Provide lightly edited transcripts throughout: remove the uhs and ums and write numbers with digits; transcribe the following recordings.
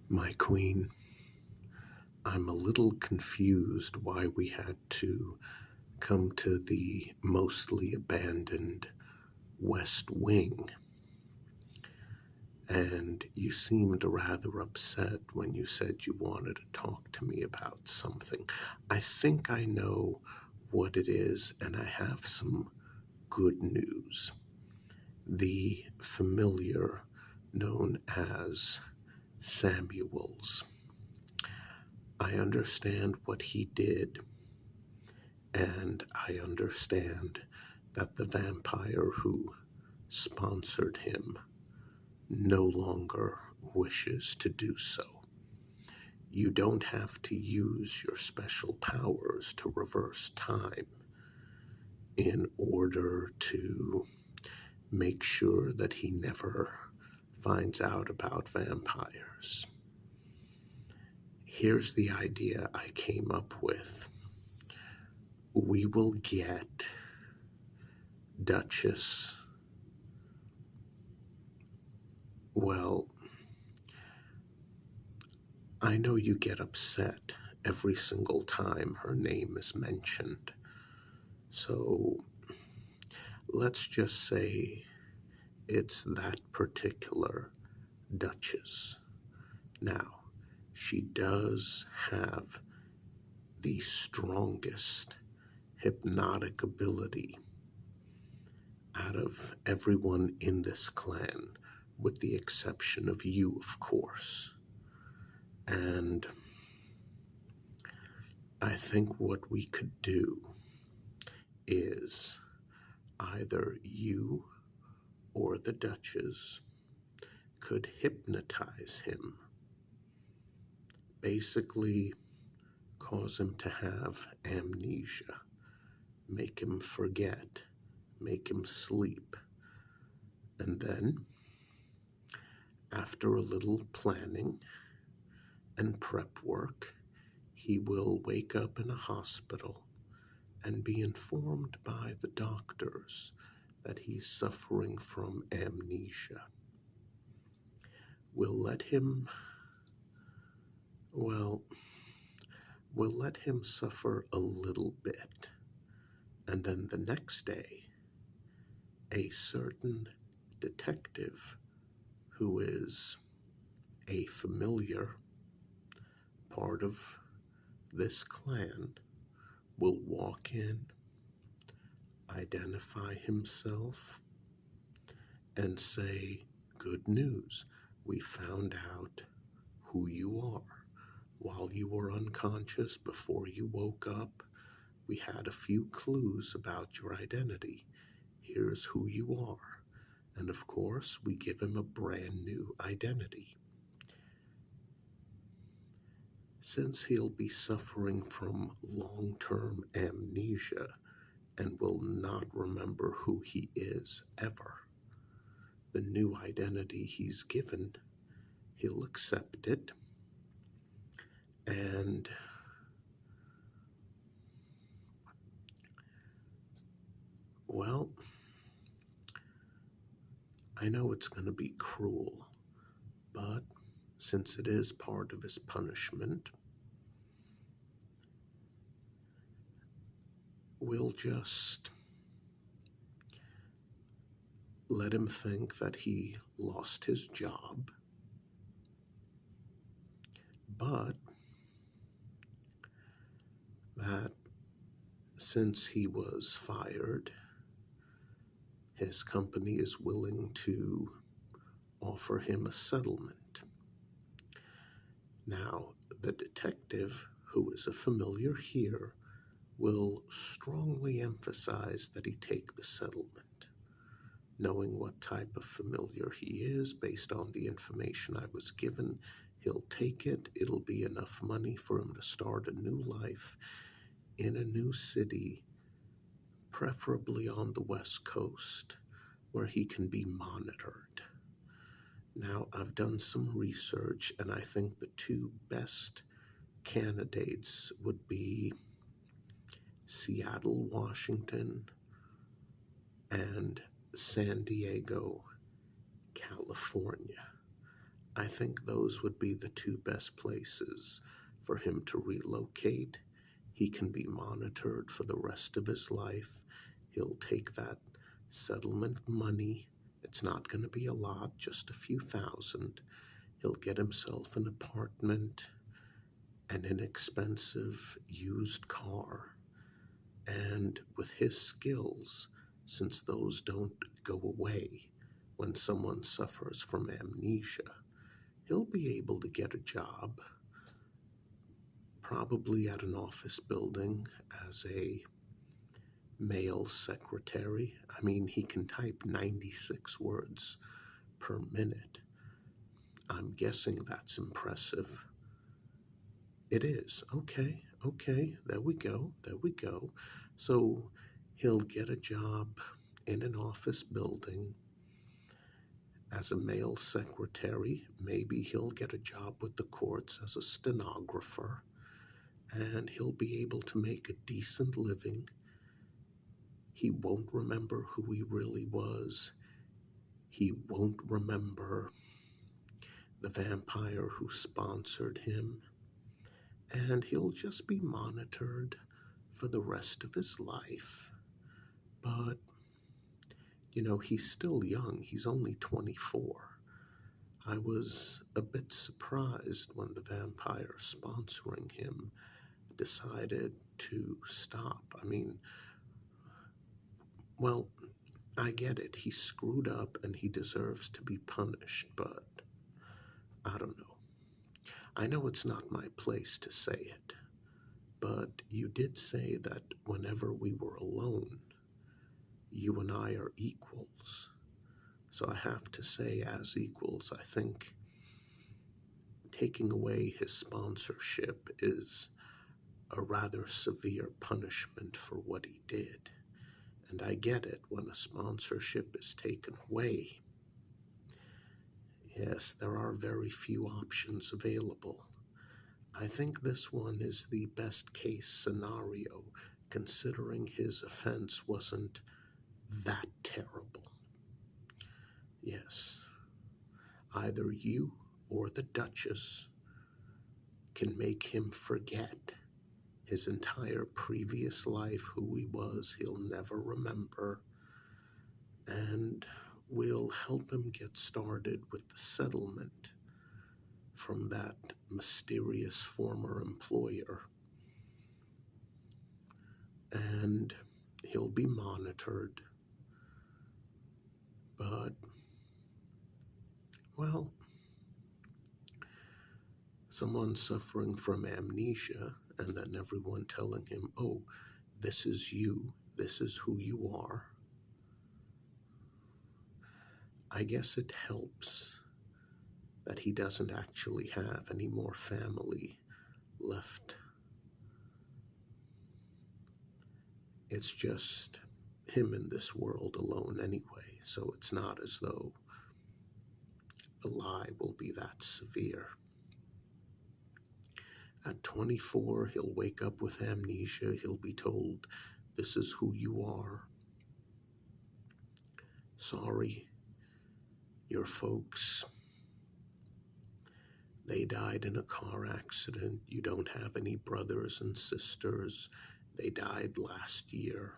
My queen, I'm a little confused why we had to come to the mostly abandoned West Wing, and you seemed rather upset when you said you wanted to talk to me about something. I think I know what it is, and I have some good news. The familiar known as Samuels. I understand what he did, and I understand that the vampire who sponsored him no longer wishes to do so. You don't have to use your special powers to reverse time in order to make sure that he never finds out about vampires. Here's the idea I came up with. We will get Duchess, well, I know you get upset every single time her name is mentioned. So let's just say it's that particular Duchess. Now, she does have the strongest hypnotic ability out of everyone in this clan, with the exception of you, of course. And I think what we could do is either you or the Duchess could hypnotize him, basically cause him to have amnesia, make him forget, make him sleep, and then, after a little planning and prep work, he will wake up in a hospital and be informed by the doctors that he's suffering from amnesia. We'll let him, well, we'll let him suffer a little bit, and then the next day, a certain detective who is a familiar part of this clan will walk in, identify himself, and say, "Good news, we found out who you are. While you were unconscious, before you woke up, we had a few clues about your identity. Here's who you are." And of course, we give him a brand new identity. Since he'll be suffering from long-term amnesia and will not remember who he is ever, the new identity he's given, he'll accept it, and well, I know it's going to be cruel, but since it is part of his punishment, we'll just let him think that he lost his job, but that since he was fired, his company is willing to offer him a settlement. Now, the detective, who is a familiar here, will strongly emphasize that he take the settlement. Knowing what type of familiar he is, based on the information I was given, he'll take it. It'll be enough money for him to start a new life in a new city, preferably on the West Coast, where he can be monitored. Now, I've done some research, and I think the two best candidates would be Seattle, Washington, and San Diego, California. I think those would be the two best places for him to relocate. He can be monitored for the rest of his life. He'll take that settlement money. It's not going to be a lot, just a few thousand. He'll get himself an apartment, an inexpensive used car, and with his skills, since those don't go away when someone suffers from amnesia, he'll be able to get a job, probably at an office building as a mail secretary. I mean, he can type 96 words per minute. I'm guessing that's impressive. It is. Okay, there we go. So he'll get a job in an office building as a mail secretary. Maybe he'll get a job with the courts as a stenographer, and he'll be able to make a decent living. He won't remember who he really was. He won't remember the vampire who sponsored him. And he'll just be monitored for the rest of his life. But, he's still young. He's only 24. I was a bit surprised when the vampire sponsoring him decided to stop. I mean, well, I get it. He screwed up and he deserves to be punished, but I don't know. I know it's not my place to say it, but you did say that whenever we were alone, you and I are equals. So I have to say, as equals, I think taking away his sponsorship is a rather severe punishment for what he did. And I get it, when a sponsorship is taken away, yes, there are very few options available. I think this one is the best case scenario, considering his offense wasn't that terrible. Yes, either you or the Duchess can make him forget his entire previous life, who he was, he'll never remember, and we'll help him get started with the settlement from that mysterious former employer. And he'll be monitored, but, well, someone suffering from amnesia and then everyone telling him, oh, this is you, this is who you are. I guess it helps that he doesn't actually have any more family left. It's just him in this world alone anyway, so it's not as though the lie will be that severe. At 24, he'll wake up with amnesia. He'll be told, this is who you are. Sorry, your folks, they died in a car accident. You don't have any brothers and sisters. They died last year.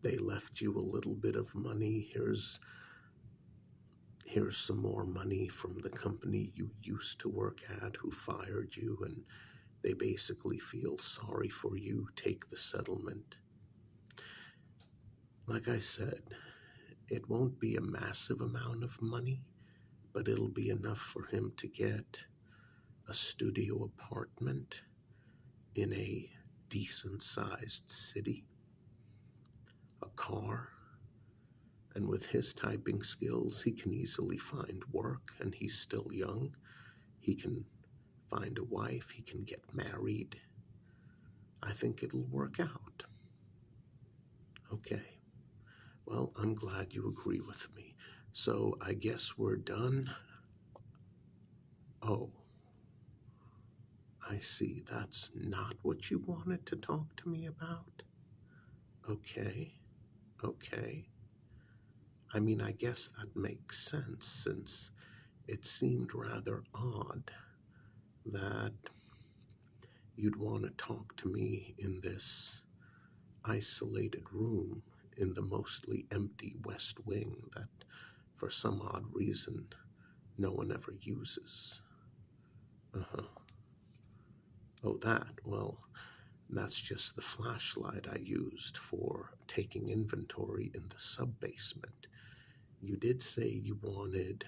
They left you a little bit of money. Here's some more money from the company you used to work at who fired you, and they basically feel sorry for you. Take the settlement. Like I said, it won't be a massive amount of money, but it'll be enough for him to get a studio apartment in a decent-sized city, a car, and with his typing skills, he can easily find work, and he's still young. He can find a wife, he can get married. I think it'll work out. Okay. Well, I'm glad you agree with me. So I guess we're done. Oh, I see. That's not what you wanted to talk to me about? Okay. I mean, I guess that makes sense since it seemed rather odd that you'd want to talk to me in this isolated room in the mostly empty West Wing that, for some odd reason, no one ever uses. Uh-huh. Oh, that? Well, that's just the flashlight I used for taking inventory in the sub-basement. You did say you wanted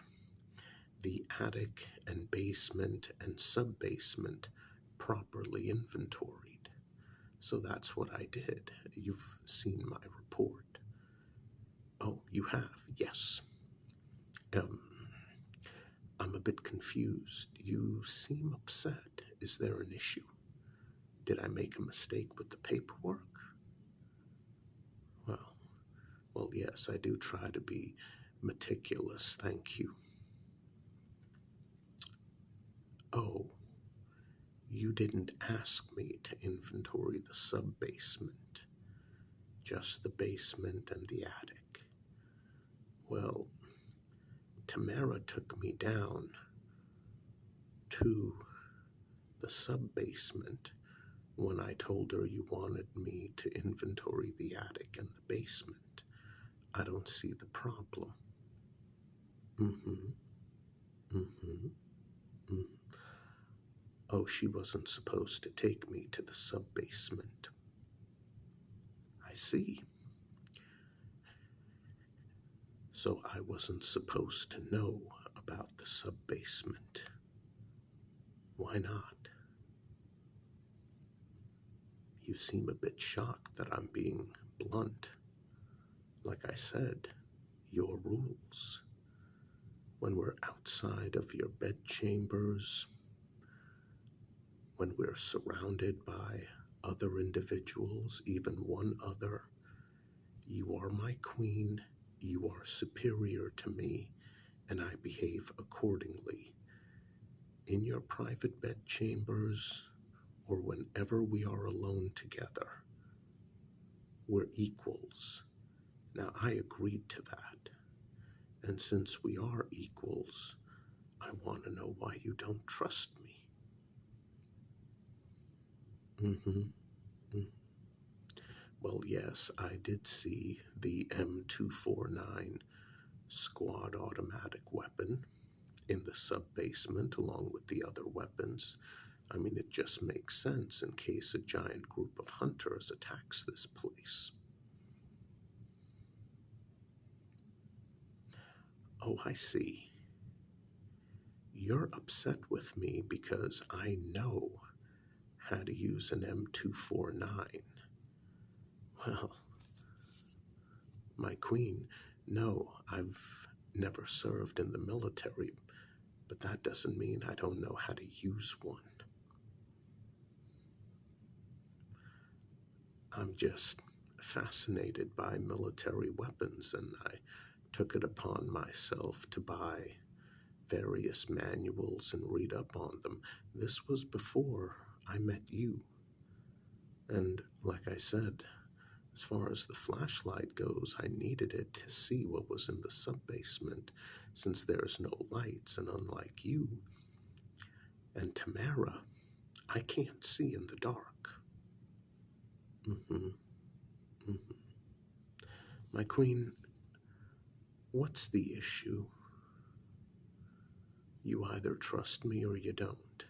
the attic and basement and sub-basement properly inventoried. So that's what I did. You've seen my report. Oh, you have? Yes. Um, I'm a bit confused. You seem upset. Is there an issue? Did I make a mistake with the paperwork? Well, yes, I do try to be meticulous, thank you. Oh, you didn't ask me to inventory the sub-basement, just the basement and the attic. Well, Tamara took me down to the sub-basement when I told her you wanted me to inventory the attic and the basement. I don't see the problem. Mm-hmm. Mm-hmm. Mm. Oh, she wasn't supposed to take me to the sub-basement. I see. So I wasn't supposed to know about the sub-basement. Why not? You seem a bit shocked that I'm being blunt. Like I said, your rules. When we're outside of your bedchambers, when we're surrounded by other individuals, even one other, you are my queen, you are superior to me, and I behave accordingly. In your private bedchambers, or whenever we are alone together, we're equals. Now, I agreed to that. And since we are equals, I want to know why you don't trust me. Mm-hmm. Well, yes, I did see the M249 squad automatic weapon in the sub-basement along with the other weapons. I mean, it just makes sense in case a giant group of hunters attacks this place. Oh, I see. You're upset with me because I know how to use an M249. Well, my queen, no, I've never served in the military, but that doesn't mean I don't know how to use one. I'm just fascinated by military weapons, and I took it upon myself to buy various manuals and read up on them. This was before I met you. And like I said, as far as the flashlight goes, I needed it to see what was in the sub-basement, since there's no lights, and unlike you and Tamara, I can't see in the dark. Mm-hmm. Mm-hmm. My queen, what's the issue? You either trust me or you don't.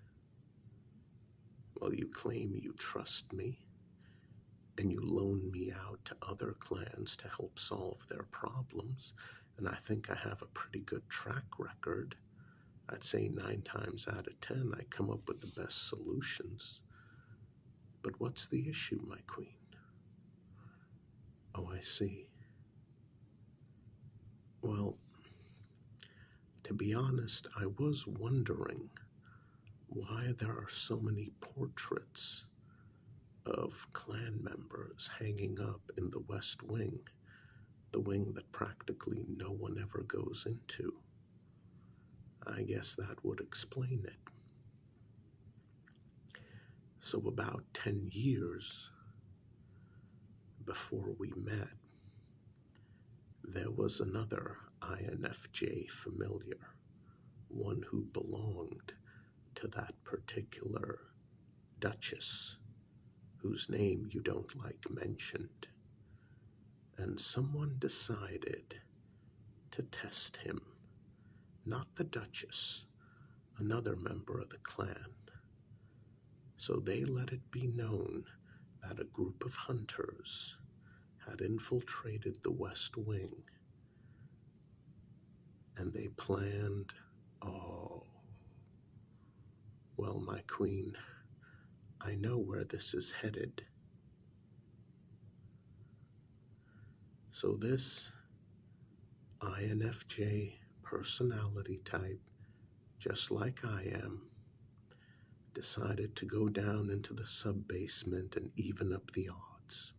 Well, you claim you trust me, and you loan me out to other clans to help solve their problems, and I think I have a pretty good track record. I'd say 9 times out of 10 I come up with the best solutions. But what's the issue, my queen? Oh, I see. Well, to be honest, I was wondering why there are so many portraits of clan members hanging up in the West Wing, the wing that practically no one ever goes into. I guess that would explain it. So about 10 years before we met, There was another INFJ familiar, one who belonged to that particular duchess, whose name you don't like mentioned, and someone decided to test him, not the duchess, another member of the clan. So they let it be known that a group of hunters had infiltrated the West Wing, and they planned, oh, well, my queen, I know where this is headed. So this INFJ personality type, just like I am, decided to go down into the sub-basement and even up the odds.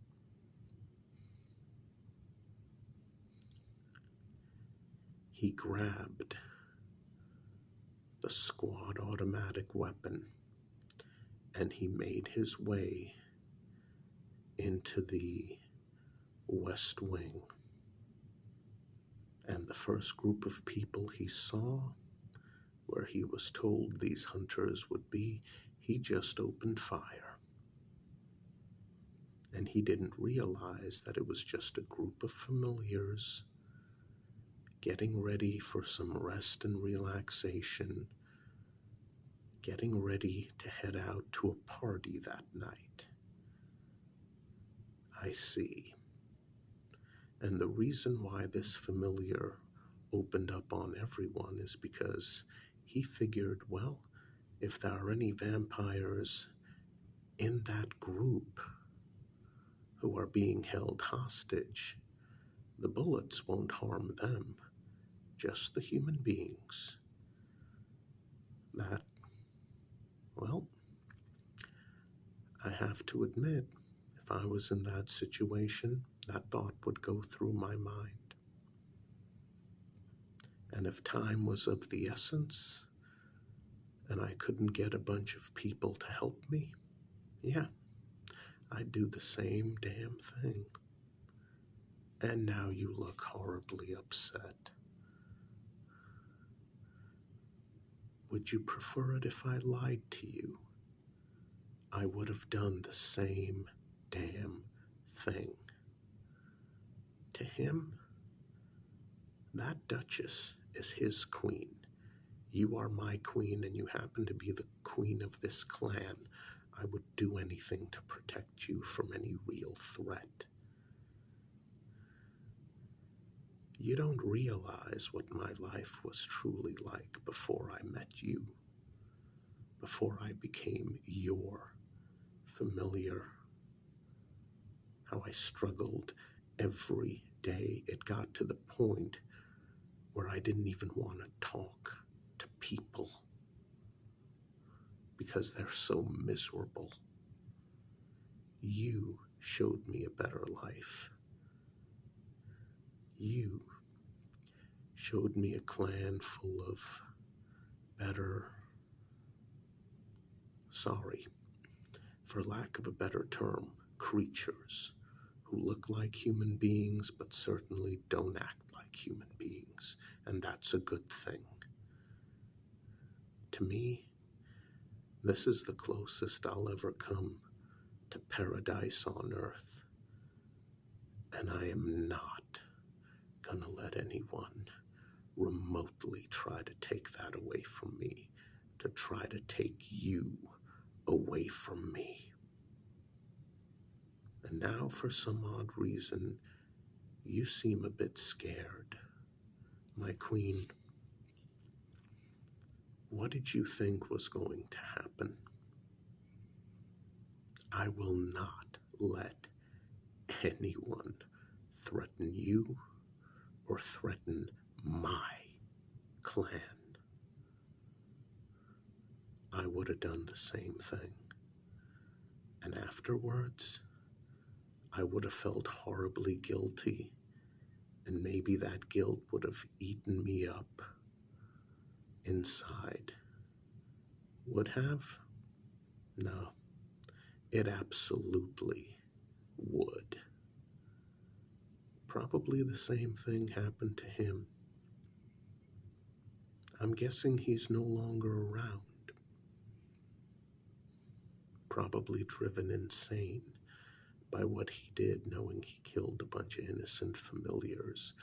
He grabbed the squad automatic weapon and he made his way into the West Wing. And the first group of people he saw, where he was told these hunters would be, he just opened fire. And he didn't realize that it was just a group of familiars getting ready for some rest and relaxation, getting ready to head out to a party that night. I see. And the reason why this familiar opened up on everyone is because he figured, well, if there are any vampires in that group who are being held hostage, the bullets won't harm them, just the human beings. That, well, I have to admit, if I was in that situation, that thought would go through my mind. And if time was of the essence, and I couldn't get a bunch of people to help me, yeah, I'd do the same damn thing. And now you look horribly upset. Would you prefer it if I lied to you? I would have done the same damn thing. To him, that duchess is his queen. You are my queen, and you happen to be the queen of this clan. I would do anything to protect you from any real threat. You don't realize what my life was truly like before I met you, before I became your familiar, how I struggled every day. It got to the point where I didn't even want to talk to people because they're so miserable. You showed me a better life. You showed me a clan full of better, for lack of a better term, creatures who look like human beings but certainly don't act like human beings, and that's a good thing. To me, this is the closest I'll ever come to paradise on earth, and I am not gonna let anyone remotely try to take that away from me, to try to take you away from me. And now, for some odd reason, you seem a bit scared. My queen, what did you think was going to happen? I will not let anyone threaten you or threaten my clan. I would have done the same thing. And afterwards, I would have felt horribly guilty, and maybe that guilt would have eaten me up inside. Would have? No, it absolutely would. Probably the same thing happened to him. I'm guessing he's no longer around. Probably driven insane by what he did, knowing he killed a bunch of innocent familiars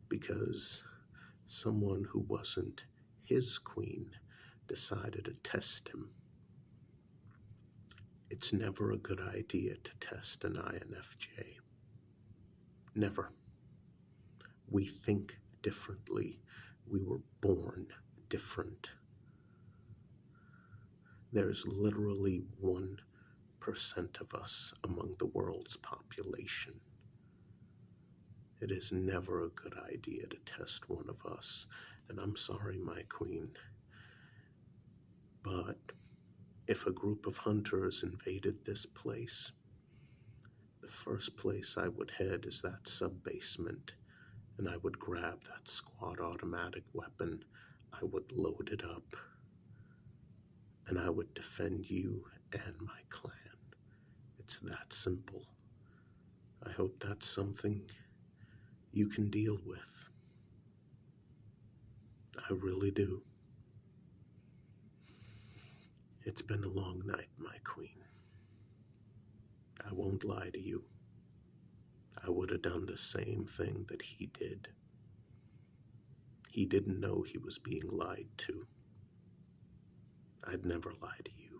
because someone who wasn't his queen decided to test him. It's never a good idea to test an INFJ. Never. We think differently. We were born different. There's literally 1% of us among the world's population. It is never a good idea to test one of us. And I'm sorry, my queen, but if a group of hunters invaded this place, the first place I would head is that sub-basement, and I would grab that squad automatic weapon, I would load it up, and I would defend you and my clan. It's that simple. I hope that's something you can deal with. I really do. It's been a long night, my queen. I won't lie to you. I would have done the same thing that he did. He didn't know he was being lied to. I'd never lie to you.